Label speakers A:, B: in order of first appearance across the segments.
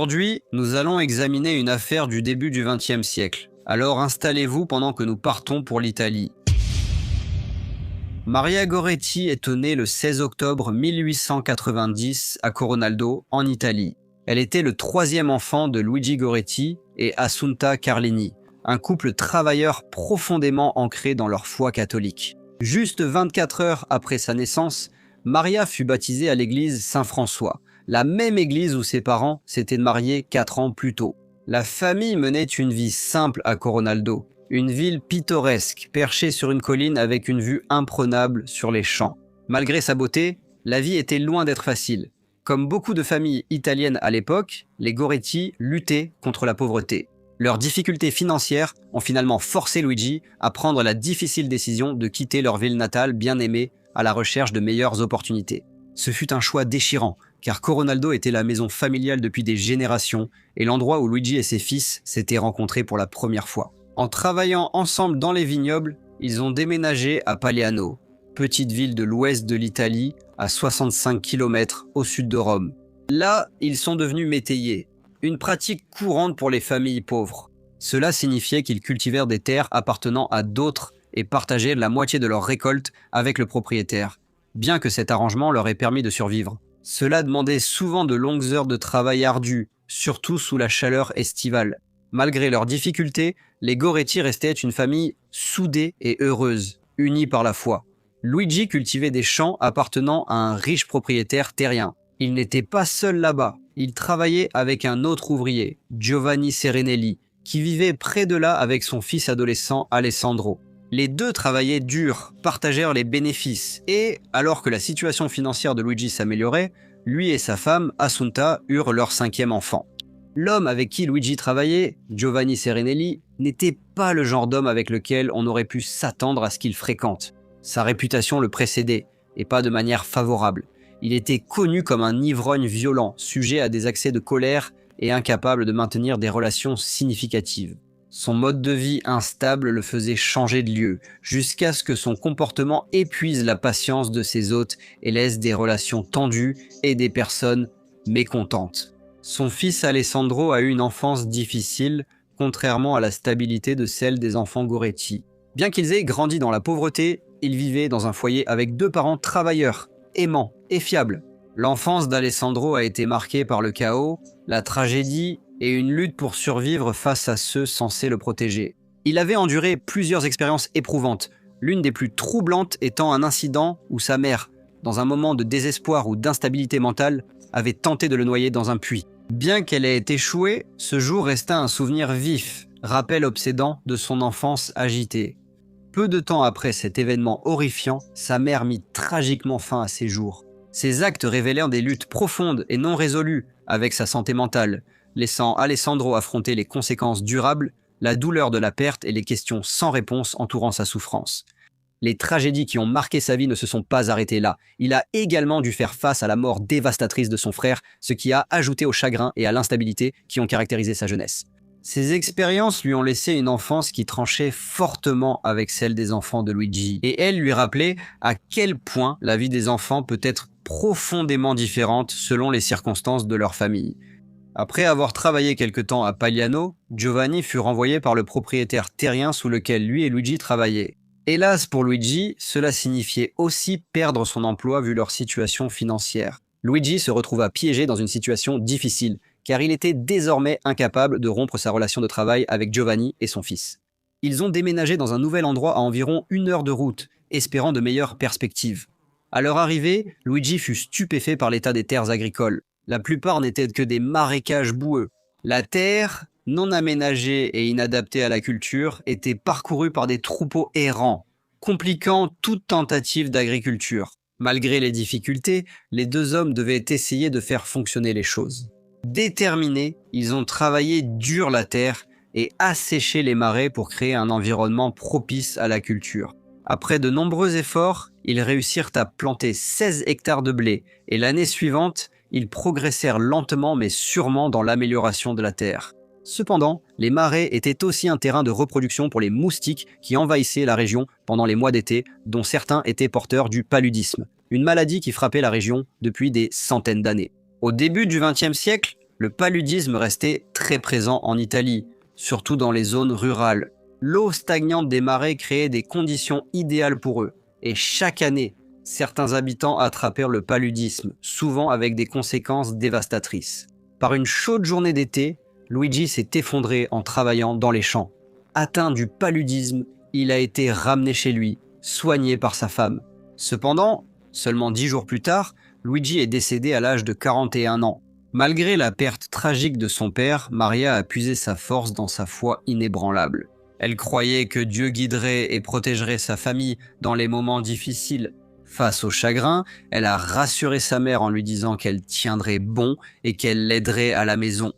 A: Aujourd'hui, nous allons examiner une affaire du début du XXe siècle. Alors installez-vous pendant que nous partons pour l'Italie. Maria Goretti est née le 16 octobre 1890 à Coronaldo, en Italie. Elle était le troisième enfant de Luigi Goretti et Assunta Carlini, un couple travailleur profondément ancré dans leur foi catholique. Juste 24 heures après sa naissance, Maria fut baptisée à l'église Saint-François, la même église où ses parents s'étaient mariés 4 ans plus tôt. La famille menait une vie simple à Coronaldo, une ville pittoresque perchée sur une colline avec une vue imprenable sur les champs. Malgré sa beauté, la vie était loin d'être facile. Comme beaucoup de familles italiennes à l'époque, les Goretti luttaient contre la pauvreté. Leurs difficultés financières ont finalement forcé Luigi à prendre la difficile décision de quitter leur ville natale bien aimée à la recherche de meilleures opportunités. Ce fut un choix déchirant, car Coronaldo était la maison familiale depuis des générations et l'endroit où Luigi et ses fils s'étaient rencontrés pour la première fois. En travaillant ensemble dans les vignobles, ils ont déménagé à Pagliano, petite ville de l'ouest de l'Italie, à 65 km au sud de Rome. Là, ils sont devenus métayers, une pratique courante pour les familles pauvres. Cela signifiait qu'ils cultivèrent des terres appartenant à d'autres et partageaient la moitié de leur récolte avec le propriétaire, bien que cet arrangement leur ait permis de survivre. Cela demandait souvent de longues heures de travail ardu, surtout sous la chaleur estivale. Malgré leurs difficultés, les Goretti restaient une famille soudée et heureuse, unie par la foi. Luigi cultivait des champs appartenant à un riche propriétaire terrien. Il n'était pas seul là-bas, il travaillait avec un autre ouvrier, Giovanni Serenelli, qui vivait près de là avec son fils adolescent Alessandro. Les deux travaillaient dur, partagèrent les bénéfices et, alors que la situation financière de Luigi s'améliorait, lui et sa femme, Assunta, eurent leur 5e enfant. L'homme avec qui Luigi travaillait, Giovanni Serenelli, n'était pas le genre d'homme avec lequel on aurait pu s'attendre à ce qu'il fréquente. Sa réputation le précédait, et pas de manière favorable. Il était connu comme un ivrogne violent, sujet à des accès de colère et incapable de maintenir des relations significatives. Son mode de vie instable le faisait changer de lieu, jusqu'à ce que son comportement épuise la patience de ses hôtes et laisse des relations tendues et des personnes mécontentes. Son fils Alessandro a eu une enfance difficile, contrairement à la stabilité de celle des enfants Goretti. Bien qu'ils aient grandi dans la pauvreté, ils vivaient dans un foyer avec 2 parents travailleurs, aimants et fiables. L'enfance d'Alessandro a été marquée par le chaos, la tragédie et une lutte pour survivre face à ceux censés le protéger. Il avait enduré plusieurs expériences éprouvantes, l'une des plus troublantes étant un incident où sa mère, dans un moment de désespoir ou d'instabilité mentale, avait tenté de le noyer dans un puits. Bien qu'elle ait échoué, ce jour resta un souvenir vif, rappel obsédant de son enfance agitée. Peu de temps après cet événement horrifiant, sa mère mit tragiquement fin à ses jours. Ces actes révélèrent des luttes profondes et non résolues avec sa santé mentale, laissant Alessandro affronter les conséquences durables, la douleur de la perte et les questions sans réponse entourant sa souffrance. Les tragédies qui ont marqué sa vie ne se sont pas arrêtées là. Il a également dû faire face à la mort dévastatrice de son frère, ce qui a ajouté au chagrin et à l'instabilité qui ont caractérisé sa jeunesse. Ces expériences lui ont laissé une enfance qui tranchait fortement avec celle des enfants de Luigi, et elle lui rappelait à quel point la vie des enfants peut être profondément différente selon les circonstances de leur famille. Après avoir travaillé quelque temps à Pagliano, Giovanni fut renvoyé par le propriétaire terrien sous lequel lui et Luigi travaillaient. Hélas pour Luigi, cela signifiait aussi perdre son emploi vu leur situation financière. Luigi se retrouva piégé dans une situation difficile, car il était désormais incapable de rompre sa relation de travail avec Giovanni et son fils. Ils ont déménagé dans un nouvel endroit à environ 1 heure de route, espérant de meilleures perspectives. À leur arrivée, Luigi fut stupéfait par l'état des terres agricoles. La plupart n'étaient que des marécages boueux. La terre, non aménagée et inadaptée à la culture, était parcourue par des troupeaux errants, compliquant toute tentative d'agriculture. Malgré les difficultés, les 2 hommes devaient essayer de faire fonctionner les choses. Déterminés, ils ont travaillé dur la terre et asséché les marais pour créer un environnement propice à la culture. Après de nombreux efforts, ils réussirent à planter 16 hectares de blé et l'année suivante, ils progressèrent lentement mais sûrement dans l'amélioration de la terre. Cependant, les marais étaient aussi un terrain de reproduction pour les moustiques qui envahissaient la région pendant les mois d'été, dont certains étaient porteurs du paludisme, une maladie qui frappait la région depuis des centaines d'années. Au début du XXe siècle, Le paludisme restait très présent en Italie, surtout dans les zones rurales. L'eau stagnante des marais créait des conditions idéales pour eux, et chaque année, certains habitants attrapèrent le paludisme, souvent avec des conséquences dévastatrices. Par une chaude journée d'été, Luigi s'est effondré en travaillant dans les champs. Atteint du paludisme, il a été ramené chez lui, soigné par sa femme. Cependant, seulement 10 jours plus tard, Luigi est décédé à l'âge de 41 ans. Malgré la perte tragique de son père, Maria a puisé sa force dans sa foi inébranlable. Elle croyait que Dieu guiderait et protégerait sa famille dans les moments difficiles. Face au chagrin, elle a rassuré sa mère en lui disant qu'elle tiendrait bon et qu'elle l'aiderait à la maison.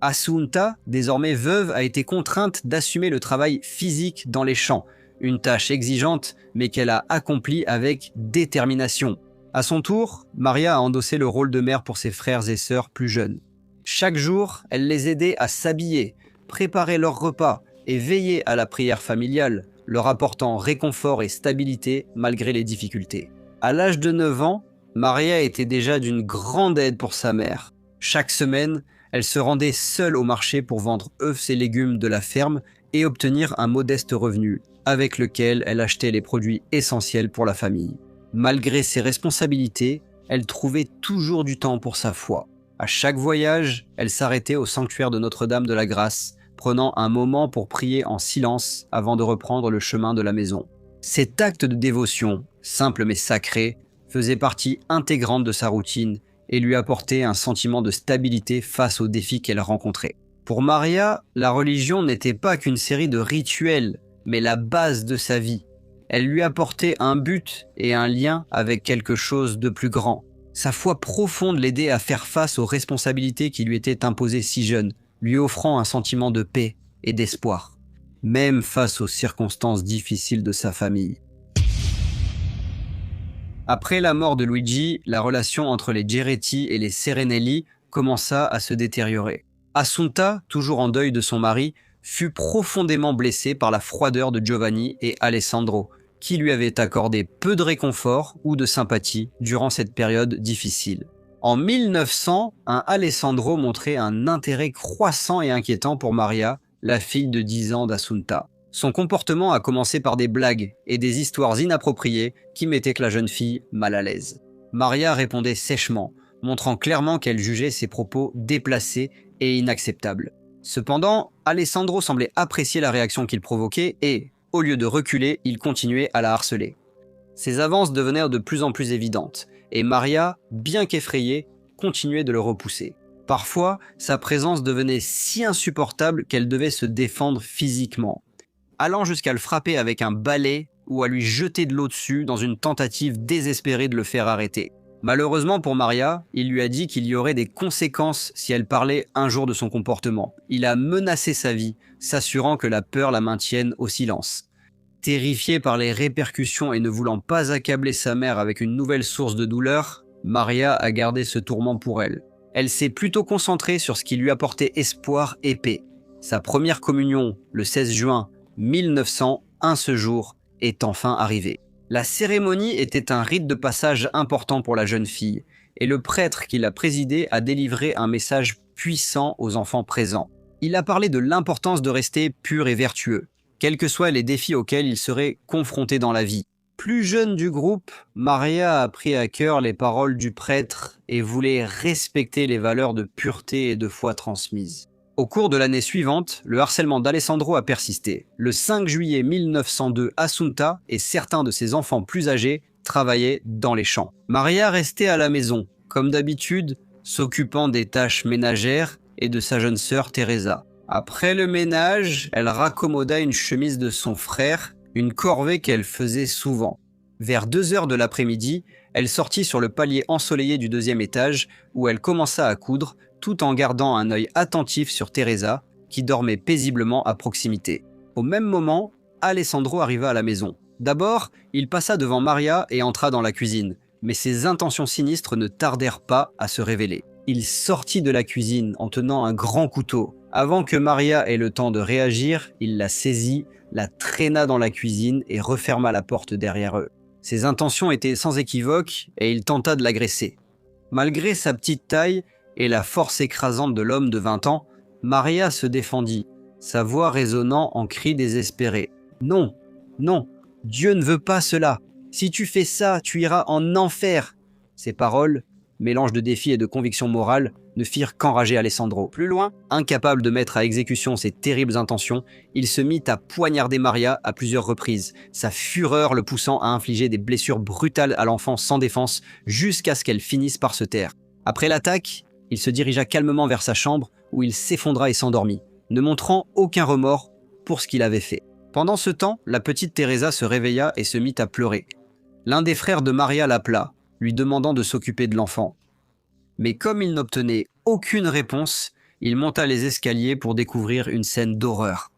A: Assunta, désormais veuve, a été contrainte d'assumer le travail physique dans les champs, une tâche exigeante mais qu'elle a accomplie avec détermination. À son tour, Maria a endossé le rôle de mère pour ses frères et sœurs plus jeunes. Chaque jour, elle les aidait à s'habiller, préparer leurs repas et veiller à la prière familiale, leur apportant réconfort et stabilité malgré les difficultés. À l'âge de 9 ans, Maria était déjà d'une grande aide pour sa mère. Chaque semaine, elle se rendait seule au marché pour vendre œufs et légumes de la ferme et obtenir un modeste revenu, avec lequel elle achetait les produits essentiels pour la famille. Malgré ses responsabilités, elle trouvait toujours du temps pour sa foi. À chaque voyage, elle s'arrêtait au sanctuaire de Notre-Dame de la Grâce, prenant un moment pour prier en silence avant de reprendre le chemin de la maison. Cet acte de dévotion, simple mais sacré, faisait partie intégrante de sa routine et lui apportait un sentiment de stabilité face aux défis qu'elle rencontrait. Pour Maria, la religion n'était pas qu'une série de rituels, mais la base de sa vie. Elle lui apportait un but et un lien avec quelque chose de plus grand. Sa foi profonde l'aidait à faire face aux responsabilités qui lui étaient imposées si jeune, lui offrant un sentiment de paix et d'espoir, même face aux circonstances difficiles de sa famille. Après la mort de Luigi, la relation entre les Geretti et les Serenelli commença à se détériorer. Assunta, toujours en deuil de son mari, fut profondément blessée par la froideur de Giovanni et Alessandro, qui lui avaient accordé peu de réconfort ou de sympathie durant cette période difficile. En 1900, un Alessandro montrait un intérêt croissant et inquiétant pour Maria, la fille de 10 ans d'Assunta. Son comportement a commencé par des blagues et des histoires inappropriées qui mettaient la jeune fille mal à l'aise. Maria répondait sèchement, montrant clairement qu'elle jugeait ses propos déplacés et inacceptables. Cependant, Alessandro semblait apprécier la réaction qu'il provoquait et, au lieu de reculer, il continuait à la harceler. Ses avances devenaient de plus en plus évidentes, et Maria, bien qu'effrayée, continuait de le repousser. Parfois, sa présence devenait si insupportable qu'elle devait se défendre physiquement, allant jusqu'à le frapper avec un balai ou à lui jeter de l'eau dessus dans une tentative désespérée de le faire arrêter. Malheureusement pour Maria, il lui a dit qu'il y aurait des conséquences si elle parlait un jour de son comportement. Il a menacé sa vie, s'assurant que la peur la maintienne au silence. Terrifiée par les répercussions et ne voulant pas accabler sa mère avec une nouvelle source de douleur, Maria a gardé ce tourment pour elle. Elle s'est plutôt concentrée sur ce qui lui apportait espoir et paix. Sa première communion, le 16 juin 1901, ce jour, est enfin arrivée. La cérémonie était un rite de passage important pour la jeune fille, et le prêtre qui l'a présidé a délivré un message puissant aux enfants présents. Il a parlé de l'importance de rester pur et vertueux, quels que soient les défis auxquels ils seraient confrontés dans la vie. Plus jeune du groupe, Maria a pris à cœur les paroles du prêtre et voulait respecter les valeurs de pureté et de foi transmises. Au cours de l'année suivante, le harcèlement d'Alessandro a persisté. Le 5 juillet 1902, Assunta et certains de ses enfants plus âgés travaillaient dans les champs. Maria restait à la maison, comme d'habitude, s'occupant des tâches ménagères et de sa jeune sœur Teresa. Après le ménage, elle raccommoda une chemise de son frère, une corvée qu'elle faisait souvent. Vers 2 heures de l'après-midi, elle sortit sur le palier ensoleillé du 2e étage où elle commença à coudre, tout en gardant un œil attentif sur Teresa, qui dormait paisiblement à proximité. Au même moment, Alessandro arriva à la maison. D'abord, il passa devant Maria et entra dans la cuisine, mais ses intentions sinistres ne tardèrent pas à se révéler. Il sortit de la cuisine en tenant un grand couteau. Avant que Maria ait le temps de réagir, il la saisit, la traîna dans la cuisine et referma la porte derrière eux. Ses intentions étaient sans équivoque et il tenta de l'agresser. Malgré sa petite taille, et la force écrasante de l'homme de 20 ans, Maria se défendit, sa voix résonnant en cris désespérés. « Non, non, Dieu ne veut pas cela. Si tu fais ça, tu iras en enfer. » Ces paroles, mélange de défi et de conviction morale, ne firent qu'enrager Alessandro. Plus loin, incapable de mettre à exécution ses terribles intentions, il se mit à poignarder Maria à plusieurs reprises, sa fureur le poussant à infliger des blessures brutales à l'enfant sans défense jusqu'à ce qu'elle finisse par se taire. Après l'attaque, il se dirigea calmement vers sa chambre où il s'effondra et s'endormit, ne montrant aucun remords pour ce qu'il avait fait. Pendant ce temps, la petite Teresa se réveilla et se mit à pleurer. L'un des frères de Maria l'appela, lui demandant de s'occuper de l'enfant. Mais comme il n'obtenait aucune réponse, il monta les escaliers pour découvrir une scène d'horreur.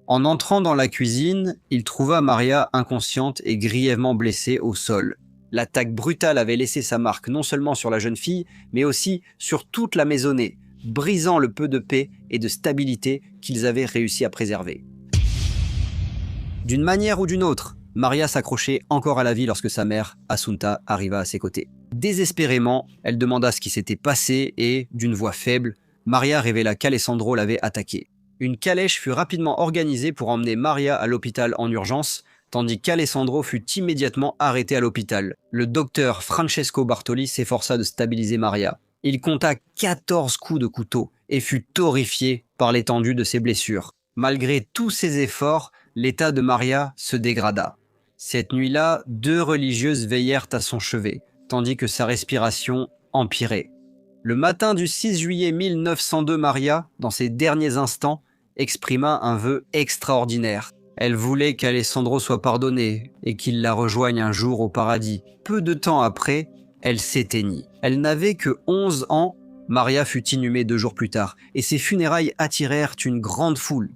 A: En entrant dans la cuisine, il trouva Maria inconsciente et grièvement blessée au sol. L'attaque brutale avait laissé sa marque non seulement sur la jeune fille, mais aussi sur toute la maisonnée, brisant le peu de paix et de stabilité qu'ils avaient réussi à préserver. D'une manière ou d'une autre, Maria s'accrochait encore à la vie lorsque sa mère, Assunta, arriva à ses côtés. Désespérément, elle demanda ce qui s'était passé et, d'une voix faible, Maria révéla qu'Alessandro l'avait attaquée. Une calèche fut rapidement organisée pour emmener Maria à l'hôpital en urgence, tandis qu'Alessandro fut immédiatement arrêté à l'hôpital. Le docteur Francesco Bartoli s'efforça de stabiliser Maria. Il compta 14 coups de couteau et fut horrifié par l'étendue de ses blessures. Malgré tous ses efforts, l'état de Maria se dégrada. Cette nuit-là, 2 religieuses veillèrent à son chevet, tandis que sa respiration empirait. Le matin du 6 juillet 1902, Maria, dans ses derniers instants, exprima un vœu extraordinaire. Elle voulait qu'Alessandro soit pardonné et qu'il la rejoigne un jour au paradis. Peu de temps après, elle s'éteignit. Elle n'avait que 11 ans, Maria fut inhumée 2 jours plus tard, et ses funérailles attirèrent une grande foule.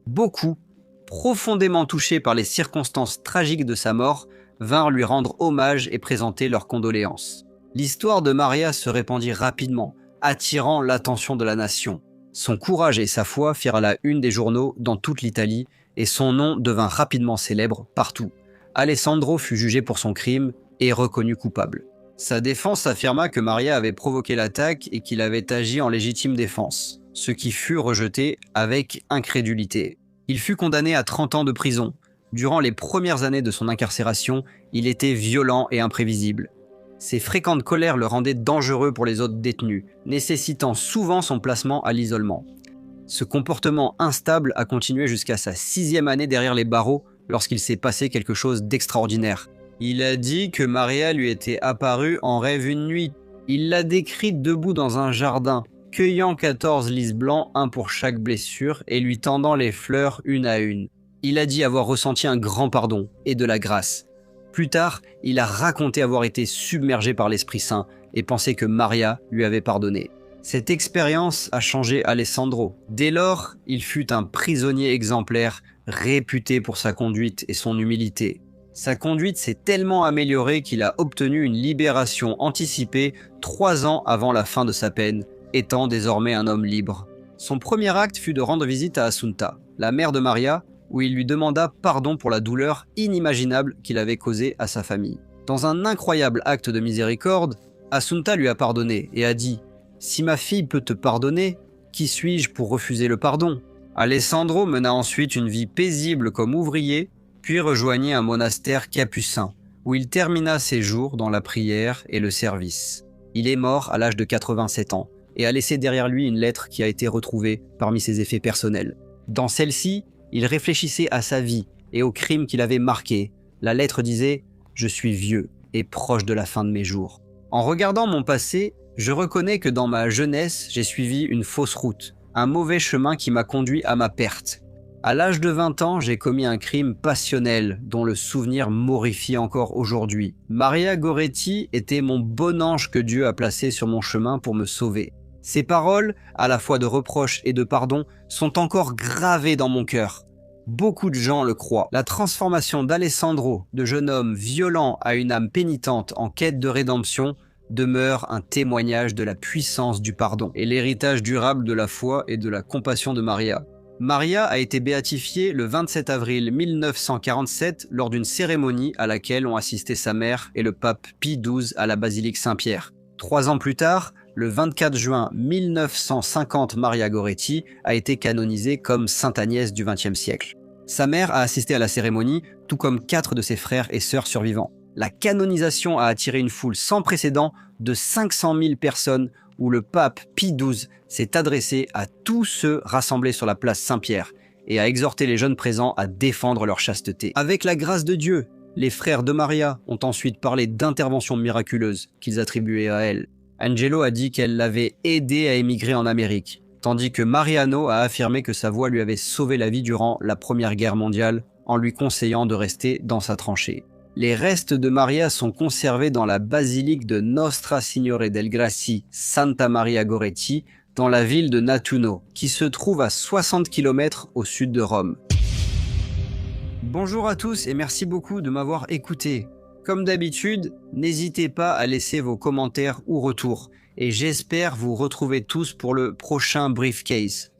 A: Beaucoup, profondément touchés par les circonstances tragiques de sa mort, vinrent lui rendre hommage et présenter leurs condoléances. L'histoire de Maria se répandit rapidement, attirant l'attention de la nation. Son courage et sa foi firent la une des journaux dans toute l'Italie et son nom devint rapidement célèbre partout. Alessandro fut jugé pour son crime et reconnu coupable. Sa défense affirma que Maria avait provoqué l'attaque et qu'il avait agi en légitime défense, ce qui fut rejeté avec incrédulité. Il fut condamné à 30 ans de prison. Durant les premières années de son incarcération, il était violent et imprévisible. Ses fréquentes colères le rendaient dangereux pour les autres détenus, nécessitant souvent son placement à l'isolement. Ce comportement instable a continué jusqu'à sa 6e année derrière les barreaux lorsqu'il s'est passé quelque chose d'extraordinaire. Il a dit que Maria lui était apparue en rêve une nuit. Il l'a décrite debout dans un jardin, cueillant 14 lys blancs, un pour chaque blessure, et lui tendant les fleurs une à une. Il a dit avoir ressenti un grand pardon et de la grâce. Plus tard, il a raconté avoir été submergé par l'Esprit Saint et pensé que Maria lui avait pardonné. Cette expérience a changé Alessandro. Dès lors, il fut un prisonnier exemplaire, réputé pour sa conduite et son humilité. Sa conduite s'est tellement améliorée qu'il a obtenu une libération anticipée 3 ans avant la fin de sa peine, étant désormais un homme libre. Son premier acte fut de rendre visite à Assunta, la mère de Maria, où il lui demanda pardon pour la douleur inimaginable qu'il avait causée à sa famille. Dans un incroyable acte de miséricorde, Assunta lui a pardonné et a dit « Si ma fille peut te pardonner, qui suis-je pour refuser le pardon ?» Alessandro mena ensuite une vie paisible comme ouvrier, puis rejoignit un monastère capucin, où il termina ses jours dans la prière et le service. Il est mort à l'âge de 87 ans et a laissé derrière lui une lettre qui a été retrouvée parmi ses effets personnels. Dans celle-ci, il réfléchissait à sa vie et aux crimes qu'il avait marqués. La lettre disait « Je suis vieux et proche de la fin de mes jours. En regardant mon passé, je reconnais que dans ma jeunesse, j'ai suivi une fausse route, un mauvais chemin qui m'a conduit à ma perte. À l'âge de 20 ans, j'ai commis un crime passionnel dont le souvenir m'horrifie encore aujourd'hui. Maria Goretti était mon bon ange que Dieu a placé sur mon chemin pour me sauver. Ces paroles, à la fois de reproche et de pardon, sont encore gravées dans mon cœur. Beaucoup de gens le croient. La transformation d'Alessandro, de jeune homme violent à une âme pénitente en quête de rédemption, demeure un témoignage de la puissance du pardon et l'héritage durable de la foi et de la compassion de Maria. Maria a été béatifiée le 27 avril 1947 lors d'une cérémonie à laquelle ont assisté sa mère et le pape Pie XII à la basilique Saint-Pierre. 3 ans plus tard, le 24 juin 1950, Maria Goretti a été canonisée comme Sainte Agnès du XXe siècle. Sa mère a assisté à la cérémonie, tout comme 4 de ses frères et sœurs survivants. La canonisation a attiré une foule sans précédent de 500 000 personnes où le pape Pie XII s'est adressé à tous ceux rassemblés sur la place Saint-Pierre et a exhorté les jeunes présents à défendre leur chasteté. Avec la grâce de Dieu, les frères de Maria ont ensuite parlé d'interventions miraculeuses qu'ils attribuaient à elle. Angelo a dit qu'elle l'avait aidé à émigrer en Amérique, tandis que Mariano a affirmé que sa voix lui avait sauvé la vie durant la Première Guerre mondiale en lui conseillant de rester dans sa tranchée. Les restes de Maria sont conservés dans la basilique de Nostra Signore del Grassi, Santa Maria Goretti, dans la ville de Nettuno, qui se trouve à 60 km au sud de Rome. Bonjour à tous et merci beaucoup de m'avoir écouté. Comme d'habitude, n'hésitez pas à laisser vos commentaires ou retours, et j'espère vous retrouver tous pour le prochain Briefcase.